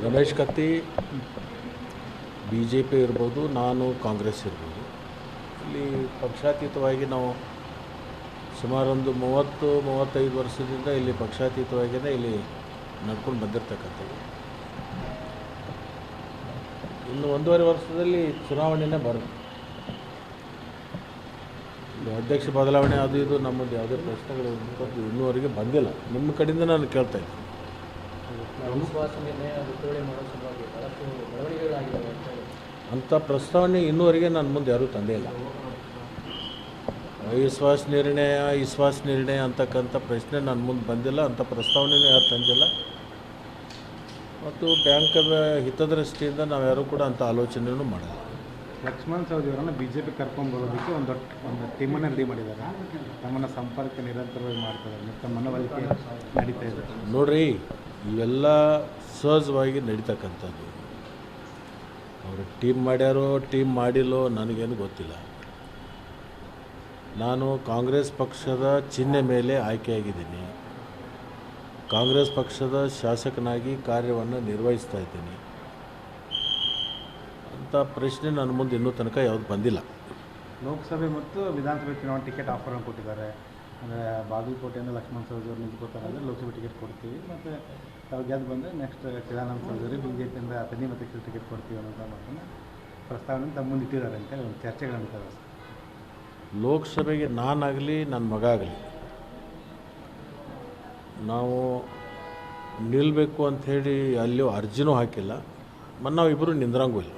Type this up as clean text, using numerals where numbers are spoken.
ರಮೇಶ್ ಕತ್ತಿ B J P ಇರ್ಬೋದು, ನಾನು ಕಾಂಗ್ರೆಸ್ ಇರ್ಬೋದು. ಇಲ್ಲಿ ಪಕ್ಷಾತೀತವಾಗಿ ನಾವು ಸುಮಾರು ಒಂದು 30-35 ವರ್ಷದಿಂದ ಇಲ್ಲಿ ಪಕ್ಷಾತೀತವಾಗಿಯೇ ಇಲ್ಲಿ ನಡ್ಕೊಂಡು ಬಂದಿರತಕ್ಕಂಥದ್ದು. ಇನ್ನು 1.5 ವರ್ಷದಲ್ಲಿ ಚುನಾವಣೆನೇ ಬರುತ್ತೆ. ಇಲ್ಲಿ ಅಧ್ಯಕ್ಷ ಬದಲಾವಣೆ ಅದು ಇದು ನಮ್ಮದು ಯಾವುದೇ ಪ್ರಶ್ನೆಗಳು ಇನ್ನೂವರೆಗೆ ಬಂದಿಲ್ಲ. ನಿಮ್ಮ ಕಡೆಯಿಂದ ನಾನು ಕೇಳ್ತಾ ಇದ್ದೀನಿ. ಅಂಥ ಪ್ರಸ್ತಾವನೆ ಇನ್ನೂವರೆಗೆ ನನ್ನ ಮುಂದೆ ಯಾರೂ ತಂದೇ ಇಲ್ಲ. ವಿಶ್ವಾಸ ನಿರ್ಣಯ ಅಂತಕ್ಕಂಥ ಪ್ರಶ್ನೆ ನನ್ನ ಮುಂದೆ ಬಂದಿಲ್ಲ. ಅಂಥ ಪ್ರಸ್ತಾವನೆಯೂ ಯಾರು ತಂದಿಲ್ಲ. ಮತ್ತು ಬ್ಯಾಂಕದ ಹಿತದೃಷ್ಟಿಯಿಂದ ನಾವು ಯಾರೂ ಕೂಡ ಅಂಥ ಆಲೋಚನೆಯೂ ಮಾಡಿಲ್ಲ. ಲಕ್ಷ್ಮಣ್ ಸವದಿ ಅವರನ್ನು ಬಿ ಜೆ ಪಿ ಕರ್ಕೊಂಡ್ಬರೋದಕ್ಕೆ ಒಂದು ಟೀಮನ್ನು ರೆಡಿ ಮಾಡಿದ್ದಾರೆ. ತಮ್ಮನ್ನು ಸಂಪರ್ಕ ನಿರಂತರವಾಗಿ ಮಾಡ್ತಿದ್ದಾರೆ ಮತ್ತು ಮನವೊಲಿಕೆ ನಡೀತಾ ಇದೆ. ನೋಡ್ರಿ, ಇವೆಲ್ಲ ಸಹಜವಾಗಿ ನಡೀತಕ್ಕಂಥದ್ದು. ಅವರು ಟೀಮ್ ಮಾಡ್ಯಾರೋ ಟೀಮ್ ಮಾಡಿಲ್ಲೋ ನನಗೇನು ಗೊತ್ತಿಲ್ಲ. ನಾನು ಕಾಂಗ್ರೆಸ್ ಪಕ್ಷದ ಚಿಹ್ನೆ ಮೇಲೆ ಆಯ್ಕೆಯಾಗಿದ್ದೀನಿ. ಕಾಂಗ್ರೆಸ್ ಪಕ್ಷದ ಶಾಸಕನಾಗಿ ಕಾರ್ಯವನ್ನು ನಿರ್ವಹಿಸ್ತಾ ಇದ್ದೀನಿ. ಅಂಥ ಪ್ರಶ್ನೆ ನನ್ನ ಮುಂದೆ ಇನ್ನೂ ತನಕ ಯಾವುದು ಬಂದಿಲ್ಲ. ಲೋಕಸಭೆ ಮತ್ತು ವಿಧಾನಸಭೆ ಚುನಾವಣೆ ಟಿಕೆಟ್ ಆಫರನ್ನು ಕೊಟ್ಟಿದ್ದಾರೆ. ಅಂದರೆ ಬಾಗಲಕೋಟೆಯಿಂದ ಲಕ್ಷ್ಮಣ್ ಸವದಿ ಅವರು ನಿಂತ್ಕೋತಾರೆ ಅಂದರೆ ಲೋಕಸಭೆ ಟಿಕೆಟ್ ಕೊಡ್ತೀವಿ, ಮತ್ತು ತಾವು ಗೆದ್ದು ಬಂದರೆ next Chidananda Savadi B J ಪಿಯಿಂದ ಪ್ರತಿ ಮತಕ್ಕೆ ಟಿಕೆಟ್ ಕೊಡ್ತೀವಿ ಅನ್ನೋಂಥ ಮಾತನ್ನು ಪ್ರಸ್ತಾವನೆ ತಮ್ಮ ಮುಂದೆ ಇಟ್ಟಿದ್ದಾರೆ ಅಂತೇಳಿ ಒಂದು ಚರ್ಚೆಗಳು ನಡೀತದೆ. ಲೋಕಸಭೆಗೆ ನಾನಾಗಲಿ ನನ್ನ ಮಗ ಆಗಲಿ ನಾವು ನಿಲ್ಲಬೇಕು ಅಂಥೇಳಿ ಅಲ್ಲಿಯೂ ಅರ್ಜಿನೂ ಹಾಕಿಲ್ಲ, ಮತ್ತು ನಾವಿಬ್ಬರು ನಿಂದ್ರಂಗೂ ಇಲ್ಲ.